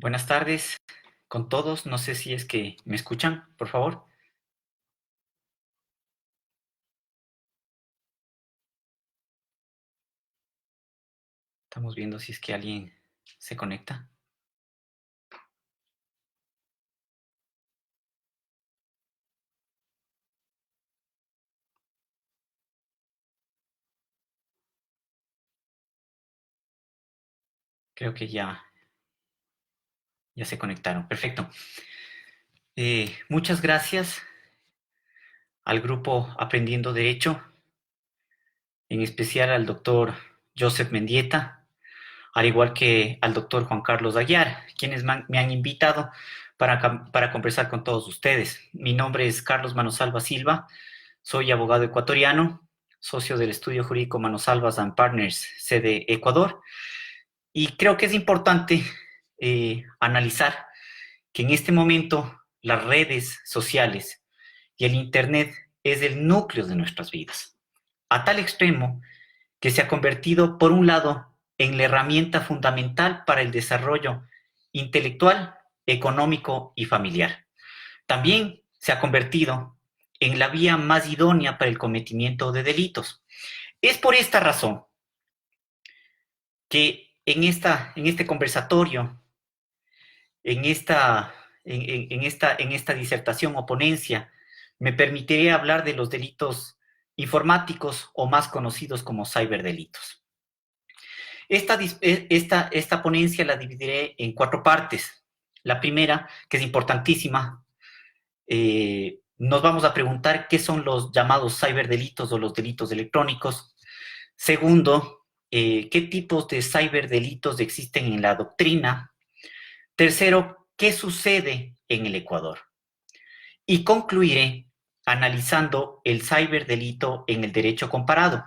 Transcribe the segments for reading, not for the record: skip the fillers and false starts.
Buenas tardes con todos. No sé si es que me escuchan, por favor. Estamos viendo si es que alguien se conecta. Creo que ya se conectaron. Perfecto. Muchas gracias al grupo Aprendiendo Derecho, en especial al doctor Joseph Mendieta, al igual que al doctor Juan Carlos Aguiar, quienes me han invitado para conversar con todos ustedes. Mi nombre es Carlos Manosalva Silva, soy abogado ecuatoriano, socio del estudio jurídico Manosalvas and Partners, sede Ecuador, y creo que es importante analizar que en este momento las redes sociales y el Internet es el núcleo de nuestras vidas, a tal extremo que se ha convertido, por un lado, en la herramienta fundamental para el desarrollo intelectual, económico y familiar. También se ha convertido en la vía más idónea para el cometimiento de delitos. Es por esta razón que en este conversatorio, en esta disertación o ponencia, me permitiré hablar de los delitos informáticos o más conocidos como ciberdelitos. Esta ponencia la dividiré en 4 partes. La primera, que es importantísima, nos vamos a preguntar qué son los llamados ciberdelitos o los delitos electrónicos. Segundo, qué tipos de ciberdelitos existen en la doctrina. Tercero, qué sucede en el Ecuador. Y concluiré analizando el ciberdelito en el derecho comparado,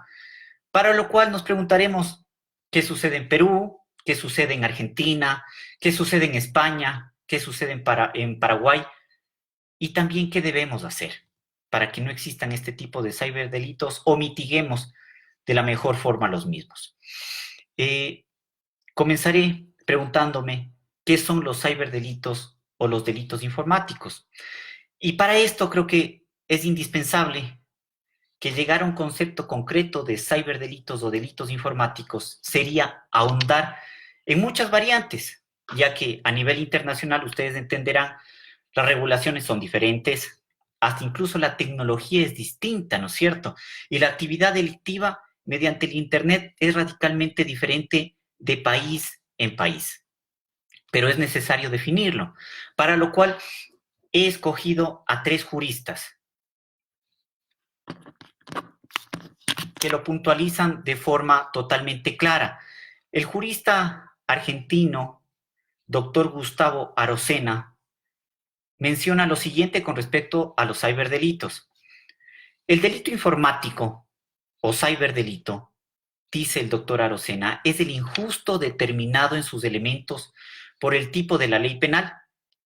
para lo cual nos preguntaremos qué sucede en Perú, qué sucede en Argentina, qué sucede en España, qué sucede en Paraguay, y también qué debemos hacer para que no existan este tipo de ciberdelitos o mitiguemos de la mejor forma los mismos. Comenzaré preguntándome qué son los ciberdelitos o los delitos informáticos. Y para esto creo que es indispensable que llegar a un concepto concreto de ciberdelitos o delitos informáticos sería ahondar en muchas variantes, ya que a nivel internacional ustedes entenderán, las regulaciones son diferentes, hasta incluso la tecnología es distinta, ¿no es cierto? Y la actividad delictiva mediante el Internet es radicalmente diferente de país en país. Pero es necesario definirlo, para lo cual he escogido a 3 juristas que lo puntualizan de forma totalmente clara. El jurista argentino, doctor Gustavo Arocena, menciona lo siguiente con respecto a los ciberdelitos. El delito informático o ciberdelito, dice el doctor Arocena, es el injusto determinado en sus elementos por el tipo de la ley penal,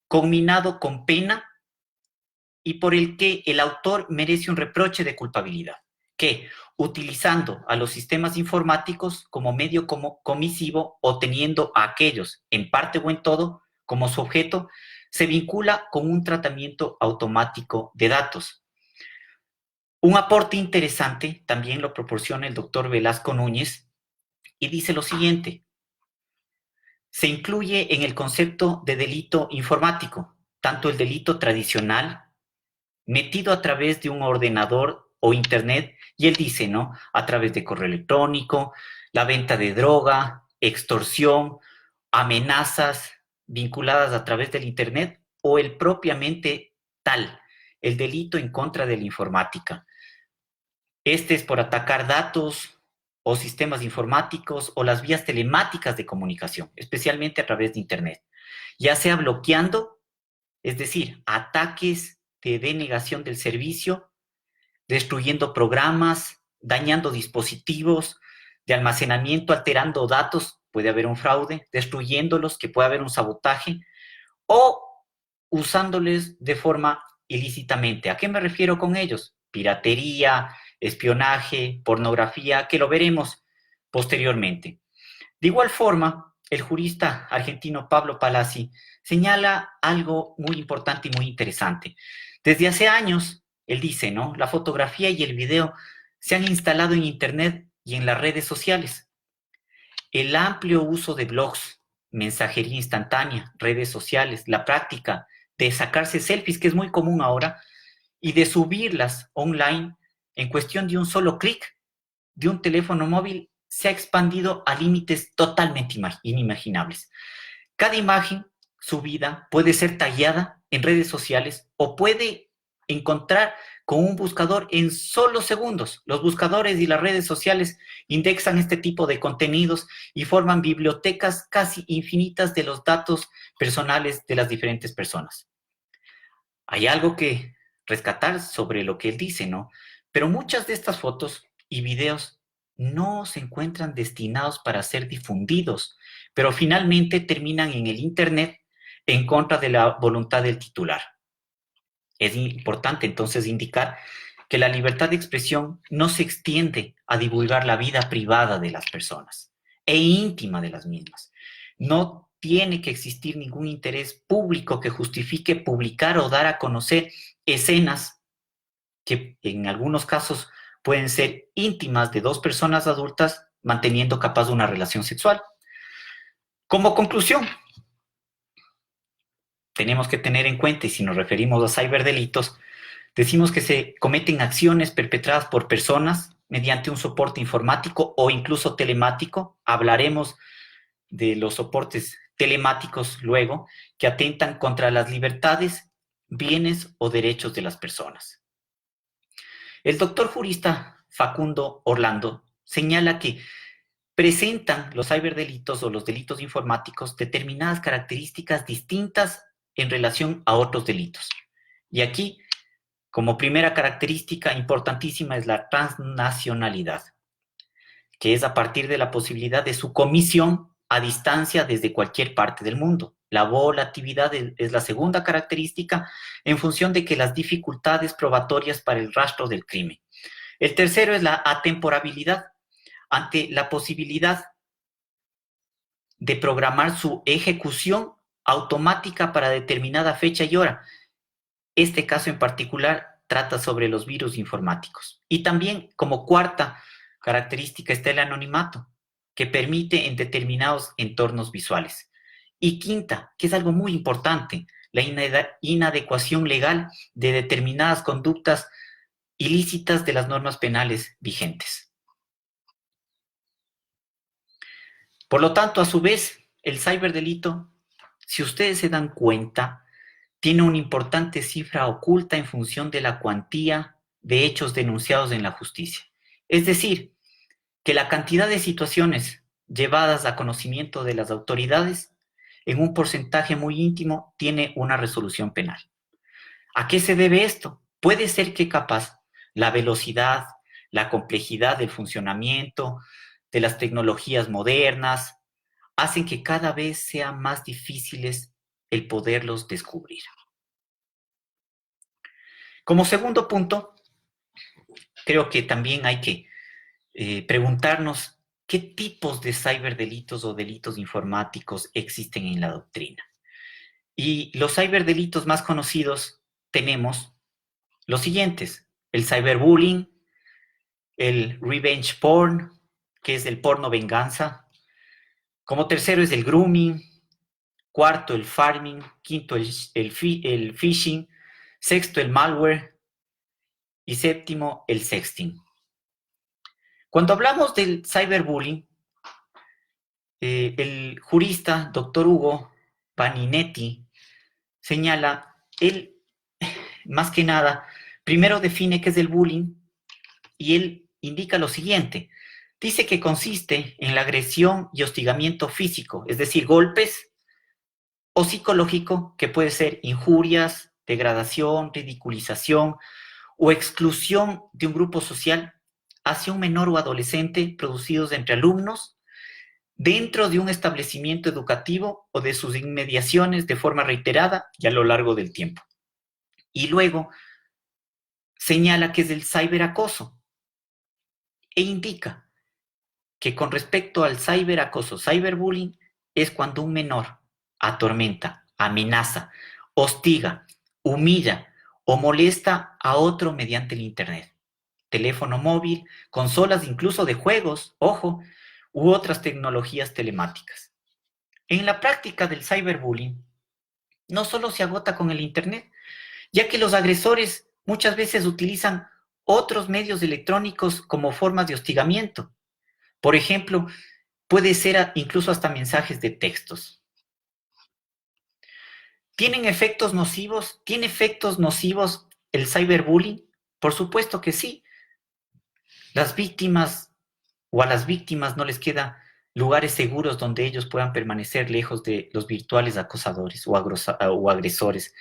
combinado con pena y por el que el autor merece un reproche de culpabilidad, que, utilizando a los sistemas informáticos como medio comisivo o teniendo a aquellos, en parte o en todo, como su objeto, se vincula con un tratamiento automático de datos. Un aporte interesante también lo proporciona el doctor Velasco Núñez y dice lo siguiente: se incluye en el concepto de delito informático tanto el delito tradicional, metido a través de un ordenador o internet, y él dice, ¿no? A través de correo electrónico, la venta de droga, extorsión, amenazas vinculadas a través del internet o el propiamente tal, el delito en contra de la informática. Este es por atacar datos o sistemas informáticos o las vías telemáticas de comunicación, especialmente a través de internet, ya sea bloqueando, es decir, ataques de denegación del servicio, destruyendo programas, dañando dispositivos de almacenamiento, alterando datos, puede haber un fraude, destruyéndolos, que puede haber un sabotaje, o usándoles de forma ilícitamente. ¿A qué me refiero con ellos? Piratería, espionaje, pornografía, que lo veremos posteriormente. De igual forma, el jurista argentino Pablo Palazzi señala algo muy importante y muy interesante. Desde hace años, él dice, ¿no? La fotografía y el video se han instalado en Internet y en las redes sociales. El amplio uso de blogs, mensajería instantánea, redes sociales, la práctica de sacarse selfies, que es muy común ahora, y de subirlas online en cuestión de un solo clic de un teléfono móvil se ha expandido a límites totalmente inimaginables. Cada imagen subida puede ser tallada en redes sociales o puede encontrar con un buscador en solo segundos. Los buscadores y las redes sociales indexan este tipo de contenidos y forman bibliotecas casi infinitas de los datos personales de las diferentes personas. Hay algo que rescatar sobre lo que él dice, ¿no? Pero muchas de estas fotos y videos no se encuentran destinados para ser difundidos, pero finalmente terminan en el Internet en contra de la voluntad del titular. Es importante entonces indicar que la libertad de expresión no se extiende a divulgar la vida privada de las personas e íntima de las mismas. No tiene que existir ningún interés público que justifique publicar o dar a conocer escenas que en algunos casos pueden ser íntimas de dos personas adultas manteniendo capaz una relación sexual. Como conclusión, tenemos que tener en cuenta, y si nos referimos a ciberdelitos, decimos que se cometen acciones perpetradas por personas mediante un soporte informático o incluso telemático. Hablaremos de los soportes telemáticos luego, que atentan contra las libertades, bienes o derechos de las personas. El doctor jurista Facundo Orlando señala que presentan los ciberdelitos o los delitos informáticos determinadas características distintas en relación a otros delitos. Y aquí, como primera característica importantísima, es la transnacionalidad, que es a partir de la posibilidad de su comisión a distancia desde cualquier parte del mundo. La volatilidad es la segunda característica en función de que las dificultades probatorias para el rastro del crimen. El tercero es la atemporabilidad, ante la posibilidad de programar su ejecución automática para determinada fecha y hora. Este caso en particular trata sobre los virus informáticos. Y también, como cuarta característica, está el anonimato, que permite en determinados entornos visuales. Y quinta, que es algo muy importante, la inadecuación legal de determinadas conductas ilícitas de las normas penales vigentes. Por lo tanto, a su vez, el ciberdelito, si ustedes se dan cuenta, tiene una importante cifra oculta en función de la cuantía de hechos denunciados en la justicia. Es decir, que la cantidad de situaciones llevadas a conocimiento de las autoridades en un porcentaje muy íntimo tiene una resolución penal. ¿A qué se debe esto? Puede ser que capaz la velocidad, la complejidad del funcionamiento de las tecnologías modernas hacen que cada vez sea más difíciles el poderlos descubrir. Como segundo punto, creo que también hay que preguntarnos qué tipos de ciberdelitos o delitos informáticos existen en la doctrina. Y los ciberdelitos más conocidos tenemos los siguientes: el cyberbullying, el revenge porn, que es el porno venganza. Como tercero es el grooming, cuarto el farming, quinto el phishing, sexto el malware y séptimo el sexting. Cuando hablamos del cyberbullying, el jurista doctor Hugo Paninetti señala, él más que nada, primero define qué es el bullying y él indica lo siguiente. Dice que consiste en la agresión y hostigamiento físico, es decir, golpes, o psicológico, que puede ser injurias, degradación, ridiculización o exclusión de un grupo social hacia un menor o adolescente producidos entre alumnos dentro de un establecimiento educativo o de sus inmediaciones de forma reiterada y a lo largo del tiempo. Y luego señala que es el ciberacoso e indica que con respecto al ciberacoso, cyberbullying, es cuando un menor atormenta, amenaza, hostiga, humilla o molesta a otro mediante el Internet, teléfono móvil, consolas incluso de juegos, ojo, u otras tecnologías telemáticas. En la práctica del cyberbullying, no solo se agota con el Internet, ya que los agresores muchas veces utilizan otros medios electrónicos como formas de hostigamiento. Por ejemplo, puede ser incluso hasta mensajes de textos. ¿Tienen efectos nocivos? ¿Tiene efectos nocivos el cyberbullying? Por supuesto que sí. Las víctimas o a las víctimas no les queda lugares seguros donde ellos puedan permanecer lejos de los virtuales acosadores o agresores.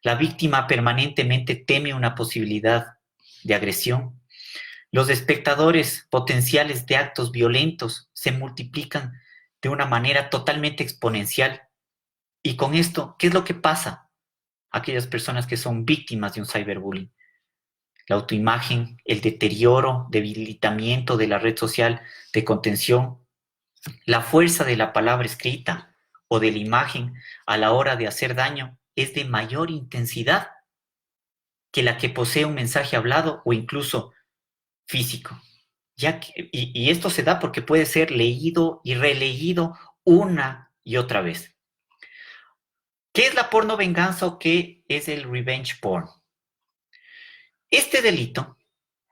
La víctima permanentemente teme una posibilidad de agresión. Los espectadores potenciales de actos violentos se multiplican de una manera totalmente exponencial. Y con esto, ¿qué es lo que pasa a aquellas personas que son víctimas de un cyberbullying? La autoimagen, el deterioro, debilitamiento de la red social de contención, la fuerza de la palabra escrita o de la imagen a la hora de hacer daño es de mayor intensidad que la que posee un mensaje hablado o incluso físico. Y esto se da porque puede ser leído y releído una y otra vez. ¿Qué es la porno venganza o qué es el revenge porn? Este delito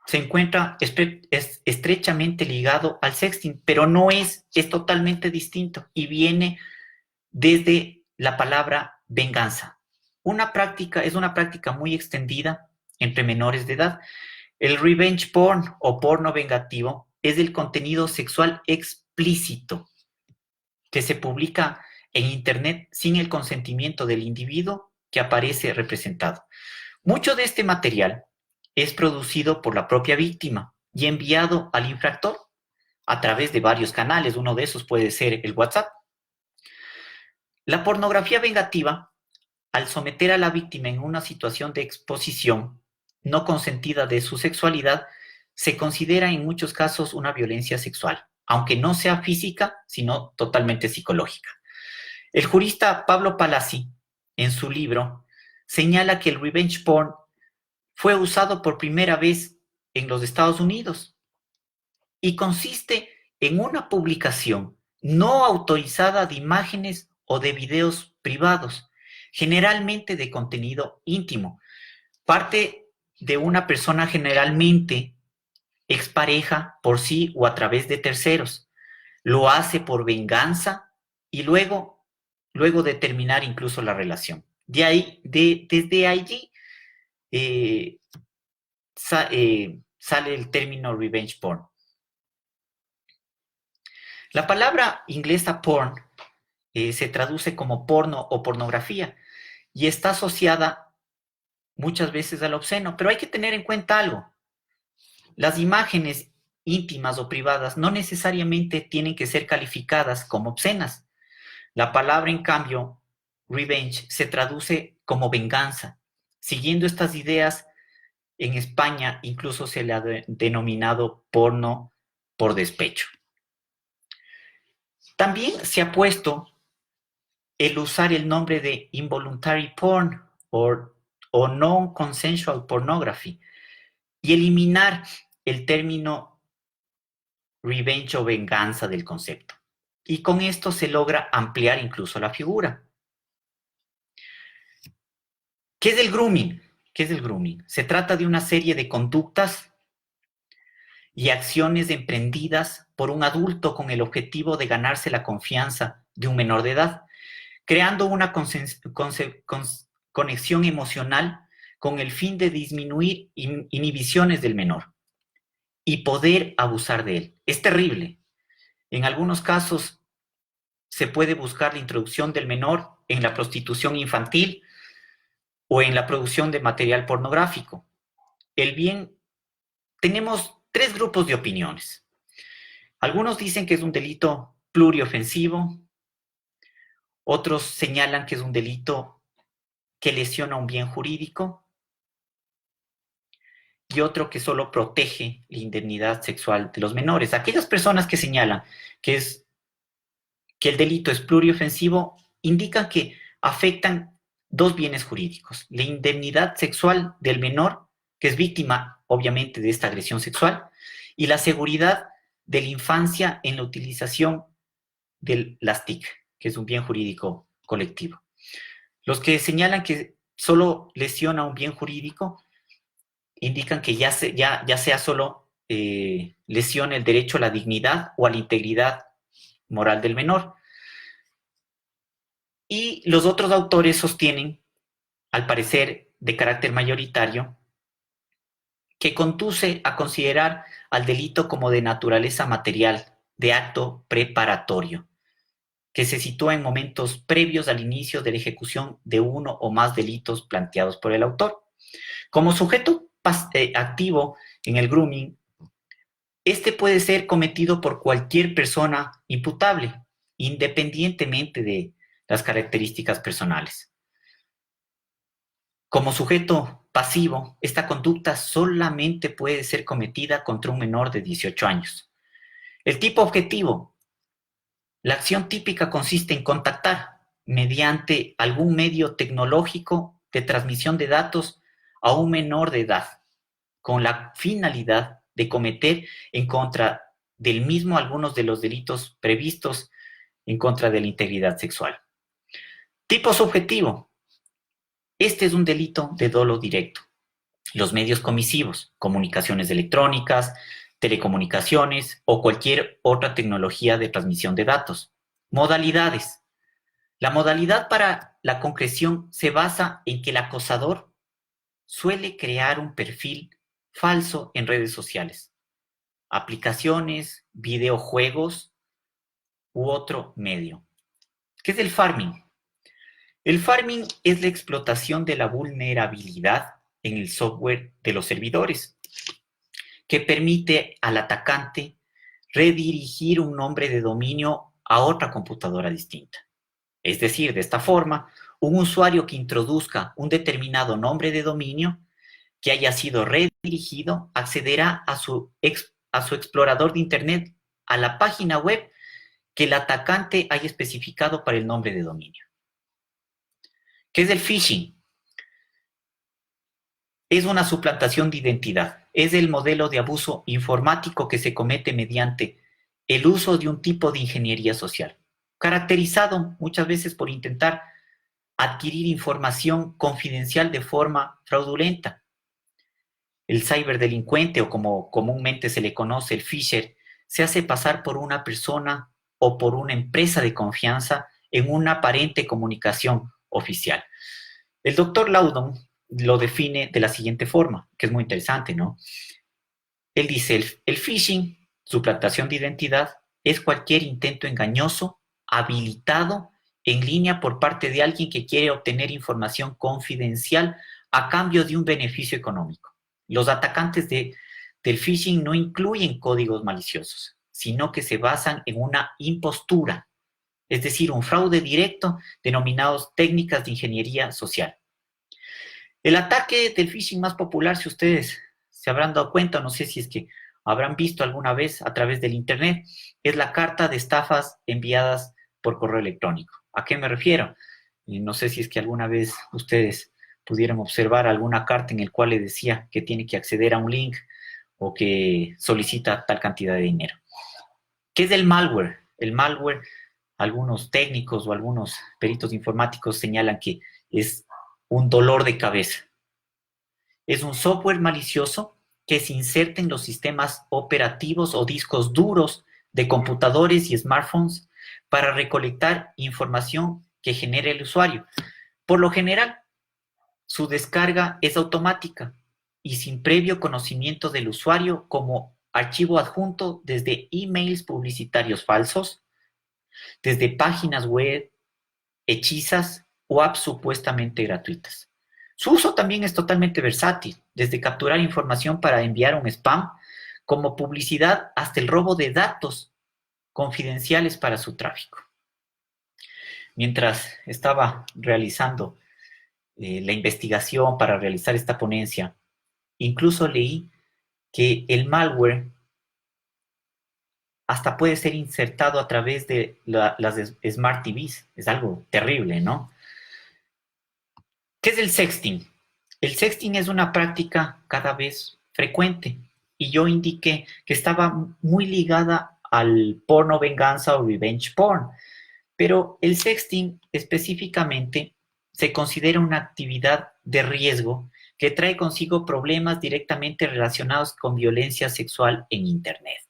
se encuentra estrechamente ligado al sexting, pero no es totalmente distinto y viene desde la palabra venganza. Es una práctica muy extendida entre menores de edad. El revenge porn o porno vengativo es el contenido sexual explícito que se publica en Internet sin el consentimiento del individuo que aparece representado. Mucho de este material es producido por la propia víctima y enviado al infractor a través de varios canales. Uno de esos puede ser el WhatsApp. La pornografía vengativa, al someter a la víctima en una situación de exposición no consentida de su sexualidad, se considera en muchos casos una violencia sexual, aunque no sea física, sino totalmente psicológica. El jurista Pablo Palazzi, en su libro, señala que el revenge porn fue usado por primera vez en los Estados Unidos y consiste en una publicación no autorizada de imágenes o de videos privados, generalmente de contenido íntimo. Parte de una persona generalmente expareja por sí o a través de terceros. Lo hace por venganza y luego de terminar incluso la relación. Desde allí sale el término revenge porn. La palabra inglesa porn se traduce como porno o pornografía y está asociada muchas veces al obsceno, pero hay que tener en cuenta algo. Las imágenes íntimas o privadas no necesariamente tienen que ser calificadas como obscenas. La palabra, en cambio, revenge, se traduce como venganza. Siguiendo estas ideas, en España incluso se le ha denominado porno por despecho. También se ha puesto el usar el nombre de involuntary porn o non-consensual pornography y eliminar el término revenge o venganza del concepto. Y con esto se logra ampliar incluso la figura. ¿Qué es el grooming? ¿Qué es el grooming? Se trata de una serie de conductas y acciones emprendidas por un adulto con el objetivo de ganarse la confianza de un menor de edad, creando una conexión emocional con el fin de disminuir inhibiciones del menor y poder abusar de él. Es terrible. En algunos casos se puede buscar la introducción del menor en la prostitución infantil o en la producción de material pornográfico. Tenemos tres grupos de opiniones. Algunos dicen que es un delito pluriofensivo, otros señalan que es un delito que lesiona un bien jurídico y otro que solo protege la indemnidad sexual de los menores. Aquellas personas que señalan que es que el delito es pluriofensivo indican que afectan dos bienes jurídicos: la indemnidad sexual del menor, que es víctima, obviamente, de esta agresión sexual, y la seguridad de la infancia en la utilización de las TIC, que es un bien jurídico colectivo. Los que señalan que solo lesiona un bien jurídico indican que ya sea solo lesiona el derecho a la dignidad o a la integridad moral del menor. Y los otros autores sostienen, al parecer de carácter mayoritario, que conduce a considerar al delito como de naturaleza material, de acto preparatorio, que se sitúa en momentos previos al inicio de la ejecución de uno o más delitos planteados por el autor. Como sujeto activo en el grooming, este puede ser cometido por cualquier persona imputable, independientemente de las características personales. Como sujeto pasivo, esta conducta solamente puede ser cometida contra un menor de 18 años. El tipo objetivo. La acción típica consiste en contactar mediante algún medio tecnológico de transmisión de datos a un menor de edad, con la finalidad de cometer en contra del mismo algunos de los delitos previstos en contra de la integridad sexual. Tipo subjetivo. Este es un delito de dolo directo. Los medios comisivos, comunicaciones electrónicas, telecomunicaciones o cualquier otra tecnología de transmisión de datos. Modalidades. La modalidad para la concreción se basa en que el acosador suele crear un perfil falso en redes sociales, aplicaciones, videojuegos u otro medio. ¿Qué es el farming? El farming es la explotación de la vulnerabilidad en el software de los servidores, que permite al atacante redirigir un nombre de dominio a otra computadora distinta. Es decir, de esta forma, un usuario que introduzca un determinado nombre de dominio que haya sido redirigido accederá a su explorador de Internet, a la página web que el atacante haya especificado para el nombre de dominio. ¿Qué es el phishing? Es una suplantación de identidad. Es el modelo de abuso informático que se comete mediante el uso de un tipo de ingeniería social, caracterizado muchas veces por intentar adquirir información confidencial de forma fraudulenta. El ciberdelincuente, o como comúnmente se le conoce, el phisher, se hace pasar por una persona o por una empresa de confianza en una aparente comunicación oficial. El doctor Laudon lo define de la siguiente forma, que es muy interesante, ¿no? Él dice, el phishing, suplantación de identidad, es cualquier intento engañoso, habilitado en línea por parte de alguien que quiere obtener información confidencial a cambio de un beneficio económico. Los atacantes del phishing no incluyen códigos maliciosos, sino que se basan en una impostura, es decir, un fraude directo denominados técnicas de ingeniería social. El ataque del phishing más popular, si ustedes se habrán dado cuenta, no sé si es que habrán visto alguna vez a través del Internet, es la carta de estafas enviadas por correo electrónico. ¿A qué me refiero? No sé si es que alguna vez ustedes pudieron observar alguna carta en la cual le decía que tiene que acceder a un link o que solicita tal cantidad de dinero. ¿Qué es el malware? El malware, algunos técnicos o algunos peritos informáticos señalan que es un dolor de cabeza. Es un software malicioso que se inserta en los sistemas operativos o discos duros de computadores y smartphones para recolectar información que genere el usuario. Por lo general, su descarga es automática y sin previo conocimiento del usuario, como archivo adjunto desde emails publicitarios falsos, desde páginas web hechizas o apps supuestamente gratuitas. Su uso también es totalmente versátil, desde capturar información para enviar un spam, como publicidad, hasta el robo de datos confidenciales para su tráfico. Mientras estaba realizando la investigación para realizar esta ponencia, incluso leí que el malware hasta puede ser insertado a través de las Smart TVs. Es algo terrible, ¿no? ¿Qué es el sexting? El sexting es una práctica cada vez frecuente y yo indiqué que estaba muy ligada al porno venganza o revenge porn, pero el sexting específicamente se considera una actividad de riesgo que trae consigo problemas directamente relacionados con violencia sexual en Internet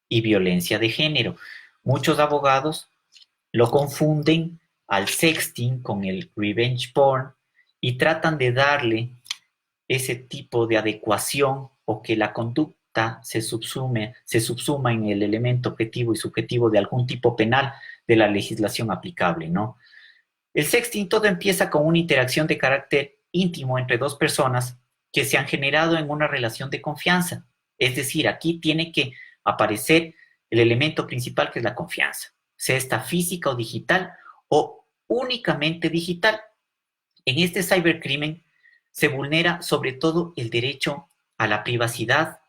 y violencia de género. Muchos abogados lo confunden al sexting con el revenge porn y tratan de darle ese tipo de adecuación o que la conducta se subsuma en el elemento objetivo y subjetivo de algún tipo penal de la legislación aplicable, ¿no? El sexting todo empieza con una interacción de carácter íntimo entre dos personas que se han generado en una relación de confianza. Es decir, aquí tiene que aparecer el elemento principal que es la confianza, sea esta física o digital o únicamente digital. En este cibercrimen se vulnera sobre todo el derecho a la privacidad,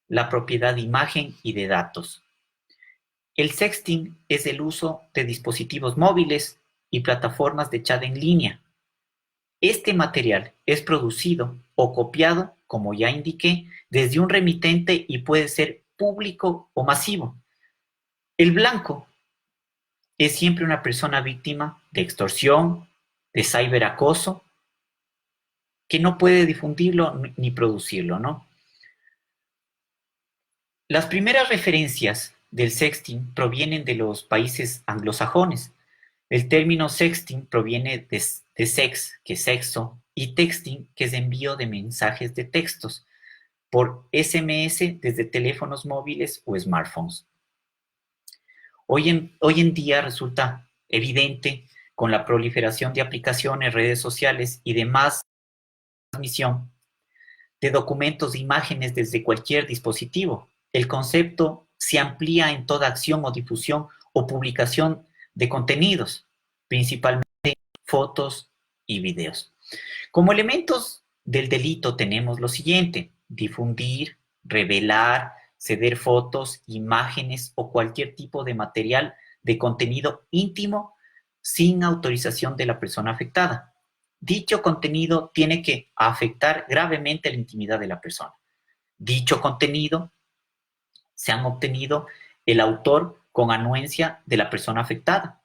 la propiedad de imagen y de datos. El sexting es el uso de dispositivos móviles y plataformas de chat en línea. Este material es producido o copiado, como ya indiqué, desde un remitente y puede ser público o masivo. El blanco es siempre una persona víctima de extorsión, de ciberacoso, que no puede difundirlo ni producirlo, ¿no? Las primeras referencias del sexting provienen de los países anglosajones. El término sexting proviene de sex, que es sexo, y texting, que es envío de mensajes de textos, por SMS desde teléfonos móviles o smartphones. Hoy en día resulta evidente con la proliferación de aplicaciones, redes sociales y demás transmisión de documentos e imágenes desde cualquier dispositivo. El concepto se amplía en toda acción o difusión o publicación de contenidos, principalmente fotos y videos. Como elementos del delito tenemos lo siguiente: difundir, revelar, ceder fotos, imágenes o cualquier tipo de material de contenido íntimo sin autorización de la persona afectada. Dicho contenido tiene que afectar gravemente la intimidad de la persona. Dicho contenido se han obtenido el autor con anuencia de la persona afectada.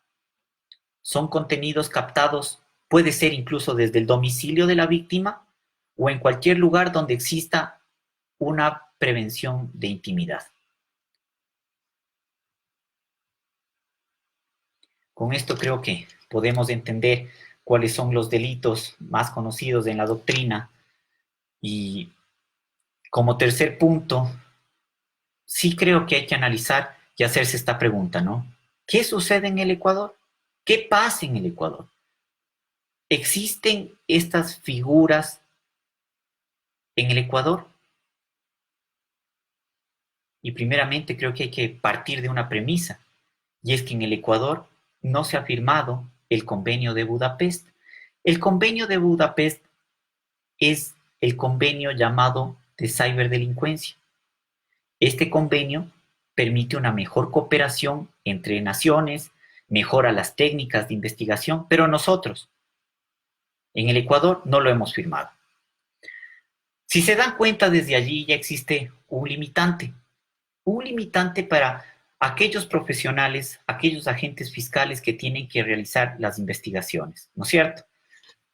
Son contenidos captados, puede ser incluso desde el domicilio de la víctima o en cualquier lugar donde exista una prevención de intimidad. Con esto creo que podemos entender cuáles son los delitos más conocidos en la doctrina y como tercer punto, sí creo que hay que analizar y hacerse esta pregunta, ¿no? ¿Qué sucede en el Ecuador? ¿Qué pasa en el Ecuador? ¿Existen estas figuras en el Ecuador? Y primeramente creo que hay que partir de una premisa, y es que en el Ecuador no se ha firmado el Convenio de Budapest. El Convenio de Budapest es el convenio llamado de ciberdelincuencia. Este convenio permite una mejor cooperación entre naciones, mejora las técnicas de investigación, pero nosotros, en el Ecuador, no lo hemos firmado. Si se dan cuenta, desde allí ya existe un limitante para aquellos profesionales, aquellos agentes fiscales que tienen que realizar las investigaciones, ¿no es cierto?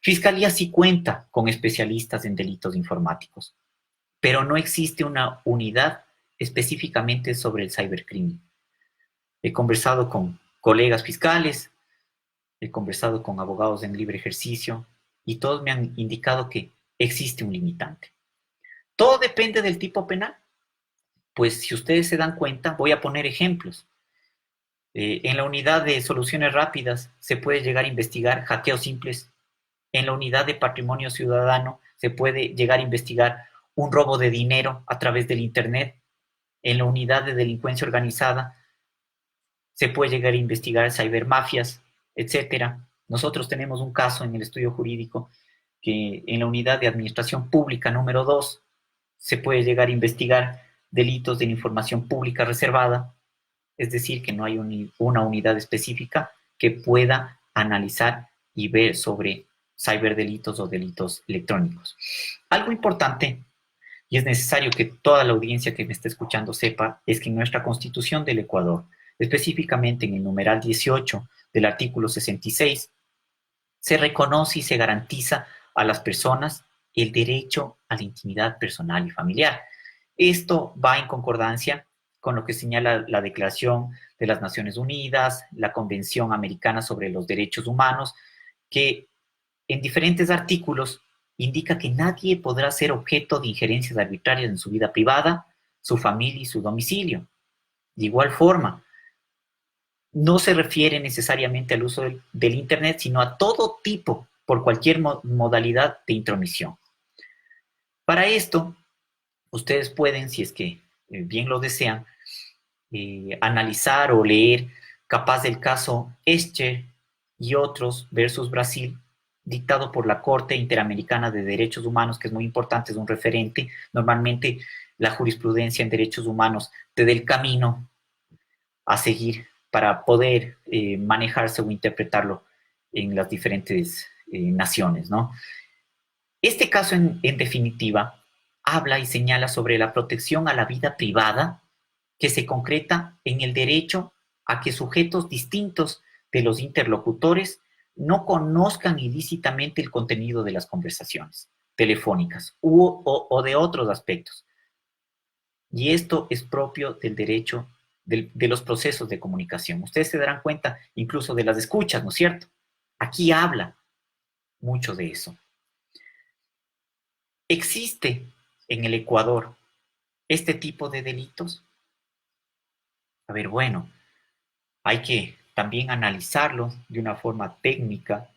Fiscalía sí cuenta con especialistas en delitos informáticos, pero no existe una unidad específicamente sobre el cibercrimen. He conversado con colegas fiscales, he conversado con abogados en libre ejercicio y todos me han indicado que existe un limitante. Todo depende del tipo penal. Pues si ustedes se dan cuenta, voy a poner ejemplos. En la unidad de soluciones rápidas se puede llegar a investigar hackeos simples. En la unidad de patrimonio ciudadano se puede llegar a investigar un robo de dinero a través del Internet. En la unidad de delincuencia organizada se puede llegar a investigar cibermafias, etcétera. Nosotros tenemos un caso en el estudio jurídico que en la unidad de administración pública número 2 se puede llegar a investigar delitos de la información pública reservada. es decir, que no hay una unidad específica que pueda analizar y ver sobre ciberdelitos o delitos electrónicos. Algo importante, y es necesario que toda la audiencia que me esté escuchando sepa, es que en nuestra Constitución del Ecuador, específicamente en el numeral 18 del artículo 66, se reconoce y se garantiza a las personas el derecho a la intimidad personal y familiar. Esto va en concordancia con lo que señala la Declaración de las Naciones Unidas, la Convención Americana sobre los Derechos Humanos, que en diferentes artículos indica que nadie podrá ser objeto de injerencias arbitrarias en su vida privada, su familia y su domicilio. De igual forma, no se refiere necesariamente al uso del Internet, sino a todo tipo, por cualquier modalidad de intromisión. Para esto, ustedes pueden, si es que bien lo desean, analizar o leer capaz del caso Escher y otros versus Brasil, dictado por la Corte Interamericana de Derechos Humanos, que es muy importante, es un referente. Normalmente la jurisprudencia en derechos humanos te da el camino a seguir para poder manejarse o interpretarlo en las diferentes naciones, ¿no? Este caso, en definitiva, habla y señala sobre la protección a la vida privada que se concreta en el derecho a que sujetos distintos de los interlocutores no conozcan ilícitamente el contenido de las conversaciones telefónicas o de otros aspectos. Y esto es propio del derecho de los procesos de comunicación. Ustedes se darán cuenta incluso de las escuchas, ¿no es cierto? Aquí habla mucho de eso. ¿Existe en el Ecuador este tipo de delitos? A ver, bueno, hay que también analizarlo de una forma técnica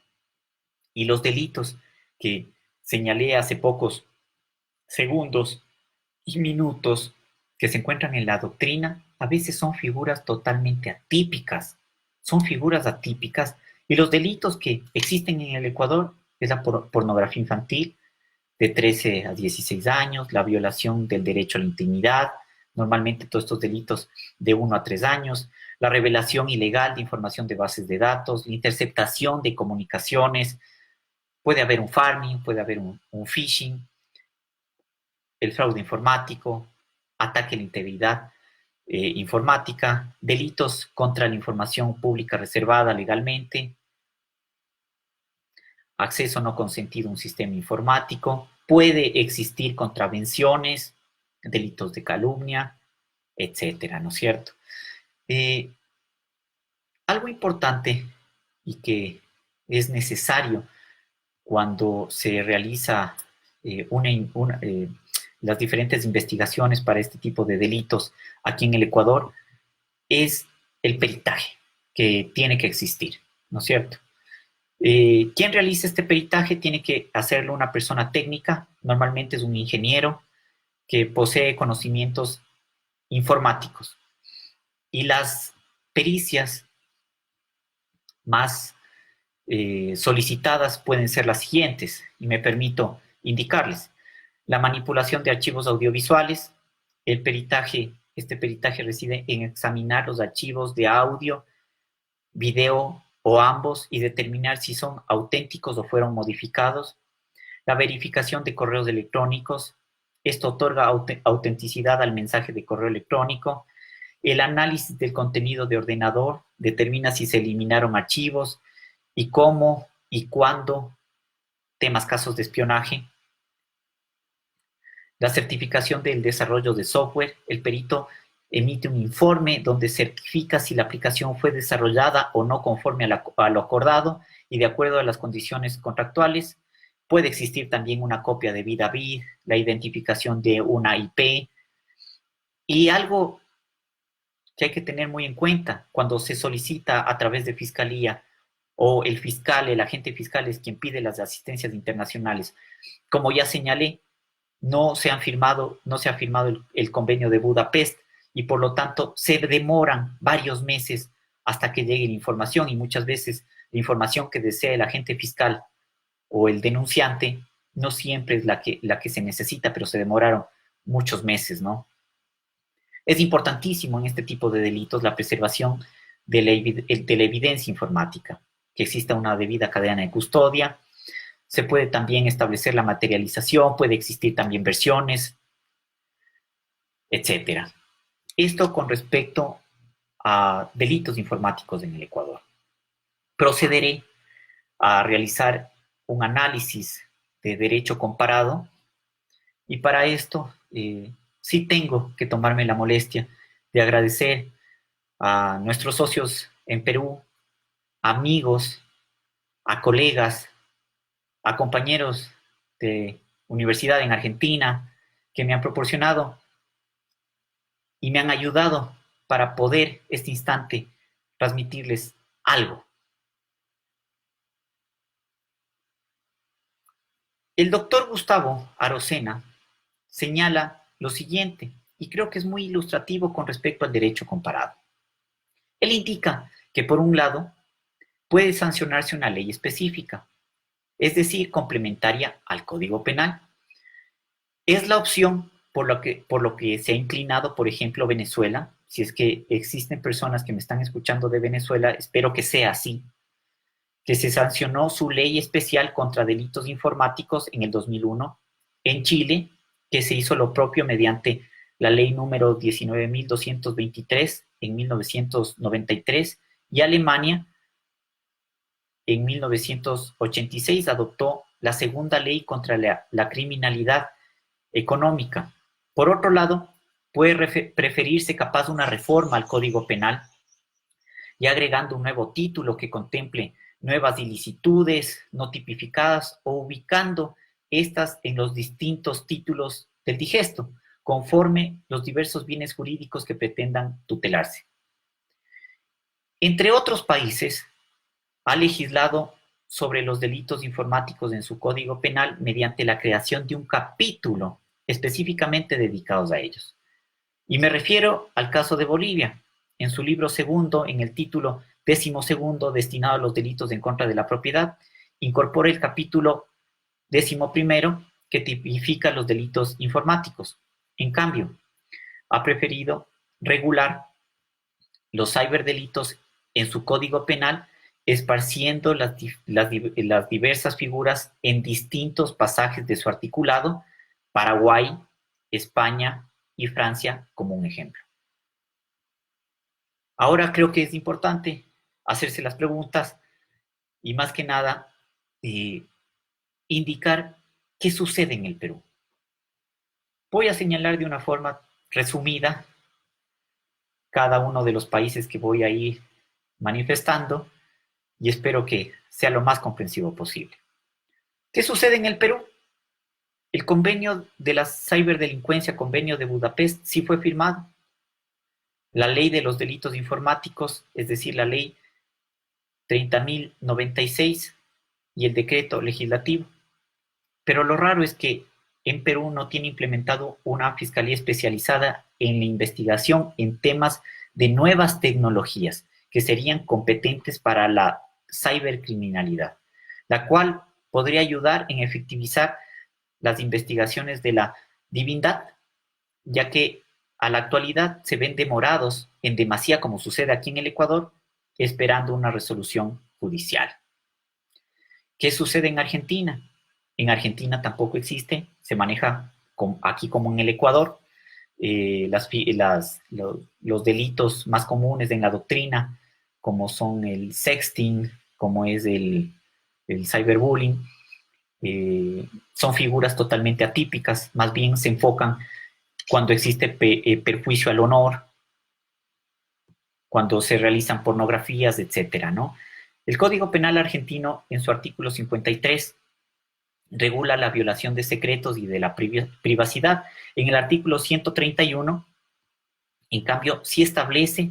y los delitos que señalé hace pocos segundos y minutos que se encuentran en la doctrina a veces son figuras totalmente atípicas, son figuras atípicas y los delitos que existen en el Ecuador es la pornografía infantil de 13 a 16 años, la violación del derecho a la intimidad, normalmente todos estos delitos de 1 a 3 años, la revelación ilegal de información de bases de datos, la interceptación de comunicaciones, puede haber un farming, puede haber un phishing, el fraude informático, ataque a la integridad informática, delitos contra la información pública reservada legalmente, acceso no consentido a un sistema informático, puede existir contravenciones, delitos de calumnia, etcétera, ¿no es cierto? Eh, Algo importante y que es necesario cuando se realiza las diferentes investigaciones para este tipo de delitos aquí en el Ecuador es el peritaje que tiene que existir, ¿no es cierto? ¿Quién realiza este peritaje? Tiene que hacerlo una persona técnica, normalmente es un ingeniero que posee conocimientos informáticos. Y las pericias más solicitadas pueden ser las siguientes, y me permito indicarles. La manipulación de archivos audiovisuales, este peritaje reside en examinar los archivos de audio, video o ambos y determinar si son auténticos o fueron modificados. La verificación de correos electrónicos, esto otorga autenticidad al mensaje de correo electrónico. El análisis del contenido de ordenador determina si se eliminaron archivos y cómo y cuándo, temas casos de espionaje. La certificación del desarrollo de software, el perito emite un informe donde certifica si la aplicación fue desarrollada o no conforme a lo acordado y de acuerdo a las condiciones contractuales. Puede existir también una copia de vid a vid, la identificación de una IP y algo que hay que tener muy en cuenta cuando se solicita a través de fiscalía o el fiscal, el agente fiscal es quien pide las asistencias internacionales. Como ya señalé, no se ha firmado el convenio de Budapest y por lo tanto se demoran varios meses hasta que llegue la información y muchas veces la información que desea el agente fiscal o el denunciante no siempre es la que se necesita, pero se demoraron muchos meses, ¿no? Es importantísimo en este tipo de delitos la preservación de la evidencia informática, que exista una debida cadena de custodia. Se puede también establecer la materialización, puede existir también versiones, etcétera. Esto con respecto a delitos informáticos en el Ecuador. Procederé a realizar un análisis de derecho comparado y para esto sí tengo que tomarme la molestia de agradecer a nuestros socios en Perú, amigos, a colegas, a compañeros de universidad en Argentina que me han proporcionado y me han ayudado para poder este instante transmitirles algo. El doctor Gustavo Arocena señala lo siguiente, y creo que es muy ilustrativo con respecto al derecho comparado. Él indica que, por un lado, puede sancionarse una ley específica, es decir, complementaria al Código Penal. Es la opción por lo que se ha inclinado, por ejemplo, Venezuela. Si es que existen personas que me están escuchando de Venezuela, espero que sea así, que se sancionó su ley especial contra delitos informáticos en el 2001. En Chile, que se hizo lo propio mediante la ley número 19.223 en 1993, y Alemania, en 1986, adoptó la segunda ley contra la criminalidad económica. Por otro lado, puede preferirse capaz una reforma al Código Penal y agregando un nuevo título que contemple nuevas ilicitudes no tipificadas o ubicando estas en los distintos títulos del digesto, conforme los diversos bienes jurídicos que pretendan tutelarse. Entre otros países, ha legislado sobre los delitos informáticos en su Código Penal mediante la creación de un capítulo específicamente dedicados a ellos. Y me refiero al caso de Bolivia. En su libro segundo, en el título 12º, destinado a los delitos en contra de la propiedad, incorpora el capítulo 11º, que tipifica los delitos informáticos. En cambio, ha preferido regular los ciberdelitos en su Código Penal, esparciendo las diversas figuras en distintos pasajes de su articulado, Paraguay, España y Francia como un ejemplo. Ahora creo que es importante hacerse las preguntas y más que nada indicar qué sucede en el Perú. Voy a señalar de una forma resumida cada uno de los países que voy a ir manifestando y espero que sea lo más comprensivo posible. ¿Qué sucede en el Perú? El convenio de la ciberdelincuencia, convenio de Budapest, sí fue firmado. La ley de los delitos informáticos, es decir, la ley 30.096 y el decreto legislativo. Pero lo raro es que en Perú no tiene implementado una fiscalía especializada en la investigación en temas de nuevas tecnologías que serían competentes para la cibercriminalidad, la cual podría ayudar en efectivizar las investigaciones de la divindad, ya que a la actualidad se ven demorados en demasía, como sucede aquí en el Ecuador, esperando una resolución judicial. ¿Qué sucede en Argentina? En Argentina tampoco existe, se maneja aquí como en el Ecuador. Los delitos más comunes en la doctrina, como son el sexting, como es el cyberbullying, son figuras totalmente atípicas, más bien se enfocan cuando existe perjuicio al honor, cuando se realizan pornografías, etcétera, ¿no? El Código Penal argentino, en su artículo 53, regula la violación de secretos y de la privacidad. En el artículo 131, en cambio, sí establece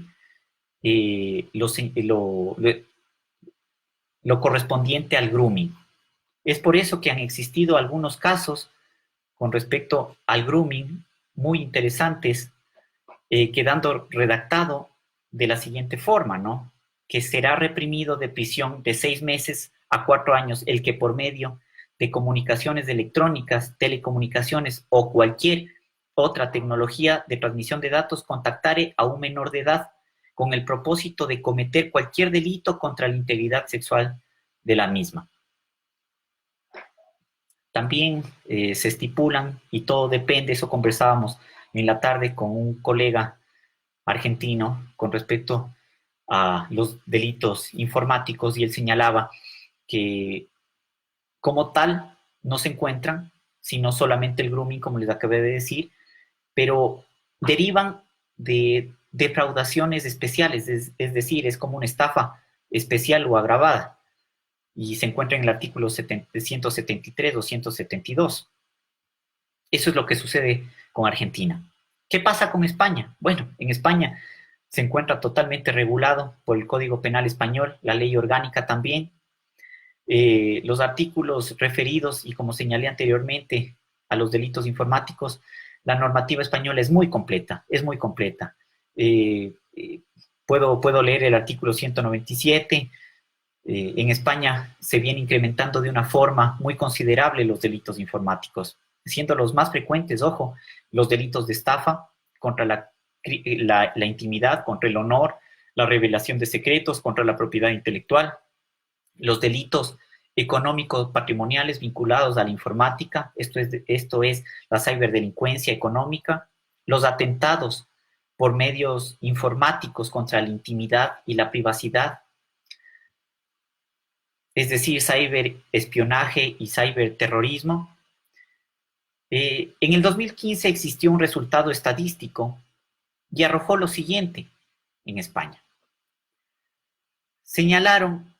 lo correspondiente al grooming. Es por eso que han existido algunos casos con respecto al grooming muy interesantes, quedando redactado de la siguiente forma, ¿no? Que será reprimido de prisión de 6 meses a 4 años el que por medio de comunicaciones electrónicas, telecomunicaciones o cualquier otra tecnología de transmisión de datos contactare a un menor de edad con el propósito de cometer cualquier delito contra la integridad sexual de la misma. También se estipulan, y todo depende, eso conversábamos en la tarde con un colega argentino con respecto a los delitos informáticos, y él señalaba que como tal no se encuentran, sino solamente el grooming, como les acabé de decir, pero derivan de defraudaciones especiales, es decir, es como una estafa especial o agravada, y se encuentra en el artículo 173 o 172. Eso es lo que sucede con Argentina. ¿Qué pasa con España? Bueno, en España se encuentra totalmente regulado por el Código Penal español, la ley orgánica también. Los artículos referidos, y como señalé anteriormente, a los delitos informáticos, la normativa española es muy completa, es muy completa. Puedo leer el artículo 197. En España se viene incrementando de una forma muy considerable los delitos informáticos, siendo los más frecuentes, ojo, los delitos de estafa contra la intimidad, contra el honor, la revelación de secretos, contra la propiedad intelectual, los delitos económicos patrimoniales vinculados a la informática, esto es la ciberdelincuencia económica, los atentados por medios informáticos contra la intimidad y la privacidad, es decir, ciberespionaje y ciberterrorismo. En el 2015 existió un resultado estadístico y arrojó lo siguiente en España. Señalaron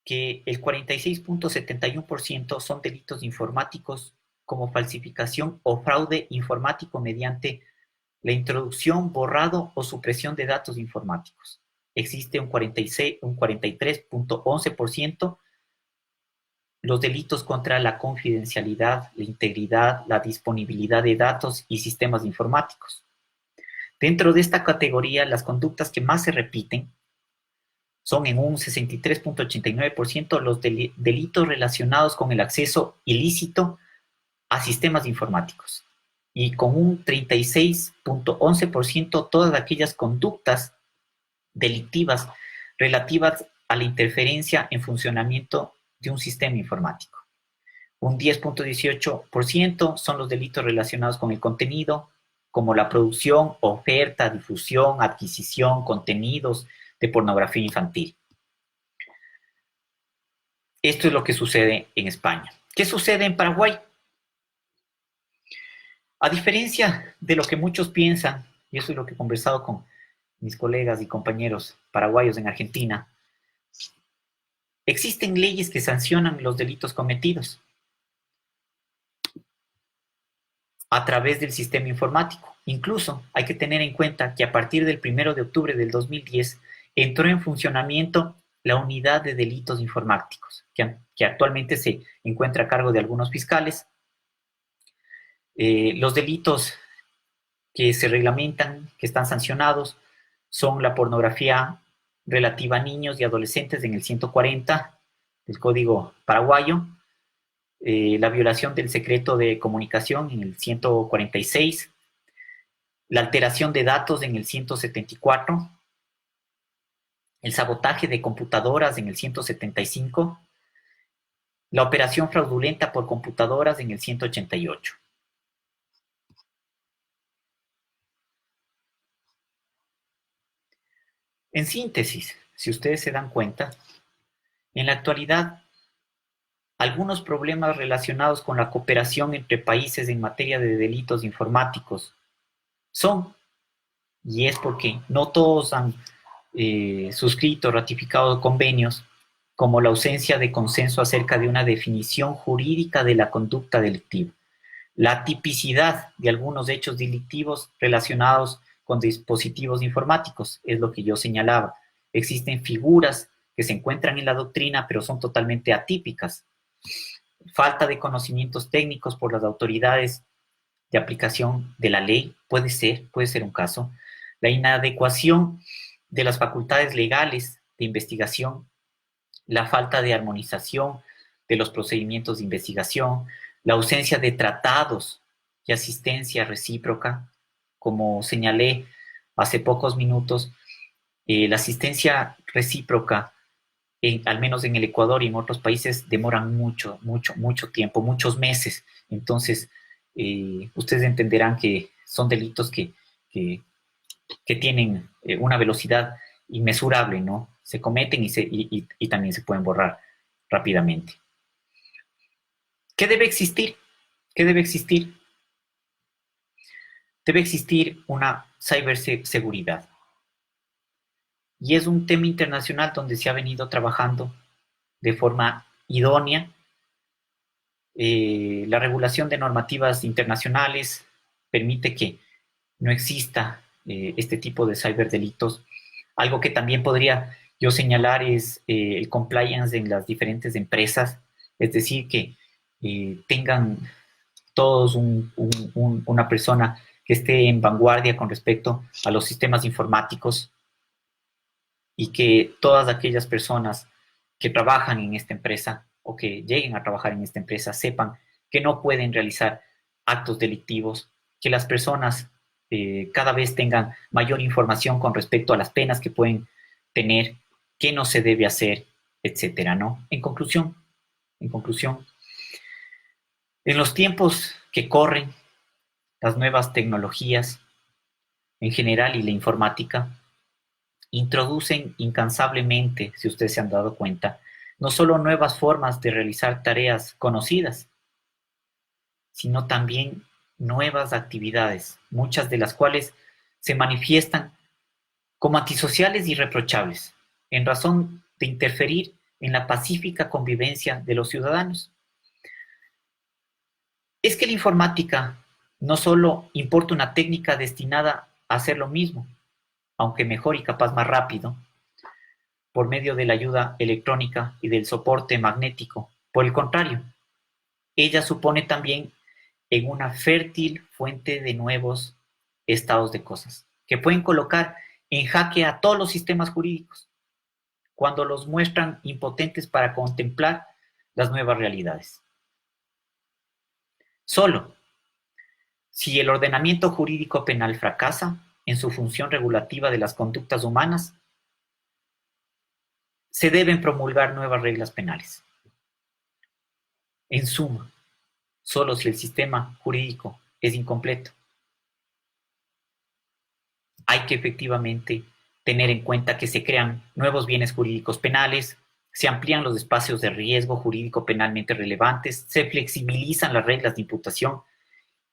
que el 46.71% son delitos informáticos como falsificación o fraude informático mediante la introducción, borrado o supresión de datos informáticos. Existe un 43.11% los delitos contra la confidencialidad, la integridad, la disponibilidad de datos y sistemas informáticos. Dentro de esta categoría, las conductas que más se repiten son en un 63.89% los delitos relacionados con el acceso ilícito a sistemas informáticos, y con un 36.11% todas aquellas conductas delictivas relativas a la interferencia en funcionamiento de un sistema informático. Un 10.18% son los delitos relacionados con el contenido, como la producción, oferta, difusión, adquisición, contenidos de pornografía infantil. Esto es lo que sucede en España. ¿Qué sucede en Paraguay? A diferencia de lo que muchos piensan, y eso es lo que he conversado con mis colegas y compañeros paraguayos en Argentina, existen leyes que sancionan los delitos cometidos a través del sistema informático. Incluso hay que tener en cuenta que a partir del 1 de octubre del 2010 entró en funcionamiento la unidad de delitos informáticos, que actualmente se encuentra a cargo de algunos fiscales. Los delitos que se reglamentan, que están sancionados, son la pornografía relativa a niños y adolescentes en el 140 del Código Paraguayo, la violación del secreto de comunicación en el 146, la alteración de datos en el 174, el sabotaje de computadoras en el 175, la operación fraudulenta por computadoras en el 188. En síntesis, si ustedes se dan cuenta, en la actualidad, algunos problemas relacionados con la cooperación entre países en materia de delitos informáticos son, y es porque no todos han suscrito, ratificado convenios, como la ausencia de consenso acerca de una definición jurídica de la conducta delictiva, la tipicidad de algunos hechos delictivos relacionados con dispositivos informáticos, es lo que yo señalaba. Existen figuras que se encuentran en la doctrina, pero son totalmente atípicas. Falta de conocimientos técnicos por las autoridades de aplicación de la ley, puede ser un caso. La inadecuación de las facultades legales de investigación, la falta de armonización de los procedimientos de investigación, la ausencia de tratados y asistencia recíproca. Como señalé hace pocos minutos, la asistencia recíproca, al menos en el Ecuador y en otros países, demoran mucho tiempo, muchos meses. Entonces, ustedes entenderán que son delitos que tienen una velocidad inmesurable, ¿no? Se cometen y también se pueden borrar rápidamente. ¿Qué debe existir? ¿Qué debe existir? Debe existir una ciberseguridad. Y es un tema internacional donde se ha venido trabajando de forma idónea. La regulación de normativas internacionales permite que no exista este tipo de ciberdelitos. Algo que también podría yo señalar es el compliance en las diferentes empresas, es decir, que tengan todos una persona que esté en vanguardia con respecto a los sistemas informáticos y que todas aquellas personas que trabajan en esta empresa o que lleguen a trabajar en esta empresa sepan que no pueden realizar actos delictivos, que las personas cada vez tengan mayor información con respecto a las penas que pueden tener, qué no se debe hacer, etcétera, ¿no? En conclusión, en los tiempos que corren, las nuevas tecnologías en general y la informática introducen incansablemente, si ustedes se han dado cuenta, no solo nuevas formas de realizar tareas conocidas, sino también nuevas actividades, muchas de las cuales se manifiestan como antisociales y reprochables, en razón de interferir en la pacífica convivencia de los ciudadanos. Es que la informática no solo importa una técnica destinada a hacer lo mismo, aunque mejor y capaz más rápido, por medio de la ayuda electrónica y del soporte magnético. Por el contrario, ella supone también en una fértil fuente de nuevos estados de cosas, que pueden colocar en jaque a todos los sistemas jurídicos, cuando los muestran impotentes para contemplar las nuevas realidades. Solo si el ordenamiento jurídico penal fracasa en su función regulativa de las conductas humanas, se deben promulgar nuevas reglas penales. En suma, solo si el sistema jurídico es incompleto, hay que efectivamente tener en cuenta que se crean nuevos bienes jurídicos penales, se amplían los espacios de riesgo jurídico penalmente relevantes, se flexibilizan las reglas de imputación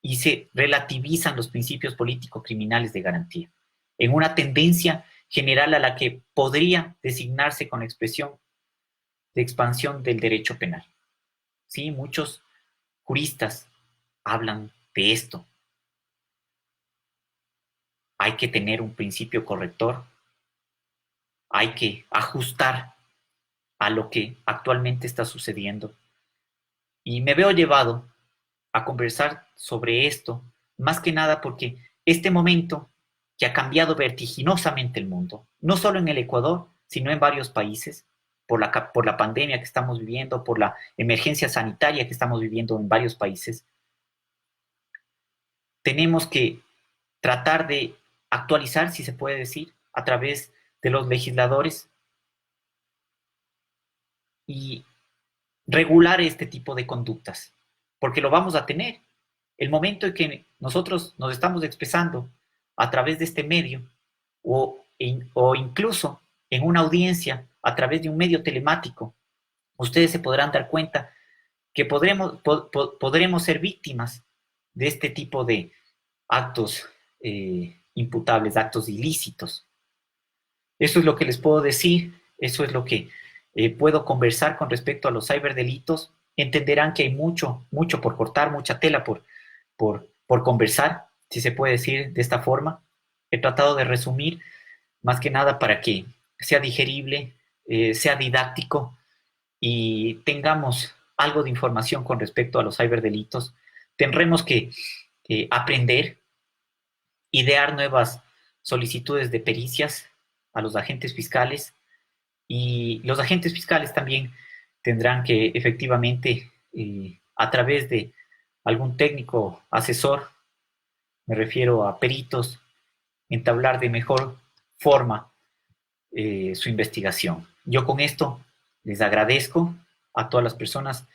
y se relativizan los principios político-criminales de garantía, en una tendencia general a la que podría designarse con la expresión de expansión del derecho penal. Sí, muchos juristas hablan de esto. Hay que tener un principio corrector, hay que ajustar a lo que actualmente está sucediendo. Y me veo llevado a conversar sobre esto, más que nada porque este momento que ha cambiado vertiginosamente el mundo, no solo en el Ecuador, sino en varios países, por la pandemia que estamos viviendo, por la emergencia sanitaria que estamos viviendo en varios países, tenemos que tratar de actualizar, si se puede decir, a través de los legisladores y regular este tipo de conductas, porque lo vamos a tener. El momento en que nosotros nos estamos expresando a través de este medio o incluso en una audiencia a través de un medio telemático, ustedes se podrán dar cuenta que podremos ser víctimas de este tipo de actos imputables, actos ilícitos. Eso es lo que les puedo decir, eso es lo que puedo conversar con respecto a los ciberdelitos. Entenderán que hay mucho por cortar, mucha tela por conversar, si se puede decir de esta forma. He tratado de resumir más que nada para que sea digerible, sea didáctico y tengamos algo de información con respecto a los ciberdelitos. Tendremos que aprender, idear nuevas solicitudes de pericias a los agentes fiscales y los agentes fiscales también tendrán que efectivamente, a través de algún técnico asesor, me refiero a peritos, entablar de mejor forma su investigación. Yo con esto les agradezco a todas las personas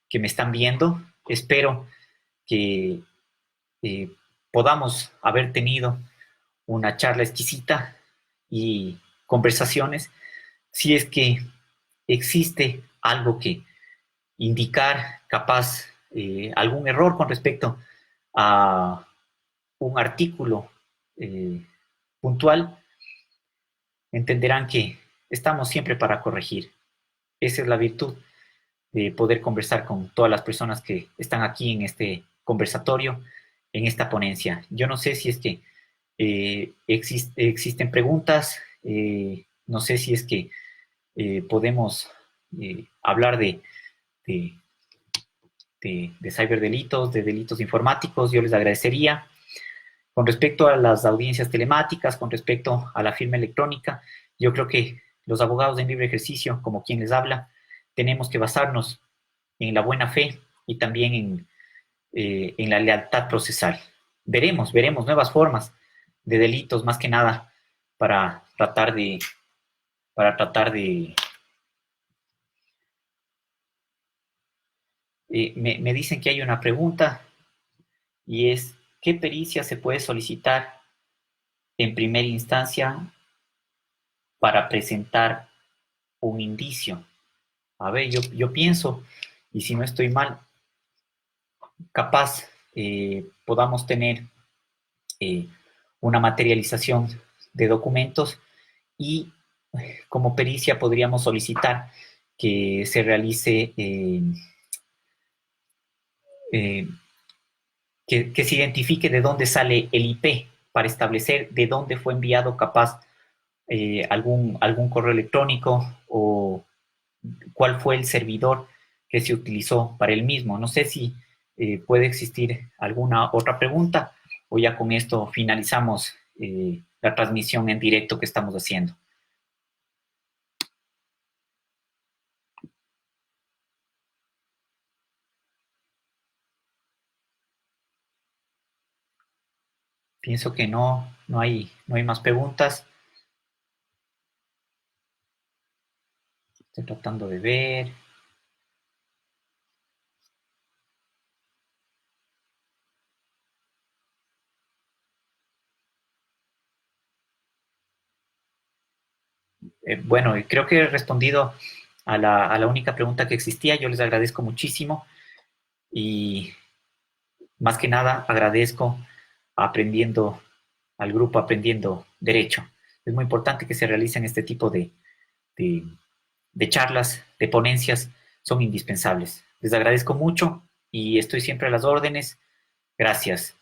que me están viendo. Espero que eh, podamos haber tenido una charla exquisita y conversaciones. Si es que existe algo que indicar, capaz algún error con respecto a un artículo puntual, entenderán que estamos siempre para corregir. Esa es la virtud de poder conversar con todas las personas que están aquí en este conversatorio, en esta ponencia. Yo no sé si es que existen preguntas, no sé si es que podemos hablar de, de ciberdelitos, de delitos informáticos. Yo les agradecería. Con respecto a las audiencias telemáticas, con respecto a la firma electrónica, yo creo que los abogados en libre ejercicio, como quien les habla, tenemos que basarnos en la buena fe y también en la lealtad procesal. Veremos nuevas formas de delitos, más que nada, para tratar de, para tratar de me dicen que hay una pregunta y es, ¿qué pericia se puede solicitar en primera instancia para presentar un indicio? A ver, yo pienso, y si no estoy mal, capaz podamos tener eh, una materialización de documentos y como pericia podríamos solicitar que se realice, eh, que se identifique de dónde sale el IP para establecer de dónde fue enviado capaz algún correo electrónico o cuál fue el servidor que se utilizó para el mismo. No sé si puede existir alguna otra pregunta o ya con esto finalizamos la transmisión en directo que estamos haciendo. Pienso que no hay más preguntas. Estoy tratando de ver. Bueno, creo que he respondido a la única pregunta que existía. Yo les agradezco muchísimo y más que nada agradezco aprendiendo al grupo Aprendiendo Derecho. Es muy importante que se realicen este tipo de, de charlas, de ponencias, son indispensables. Les agradezco mucho y estoy siempre a las órdenes. Gracias.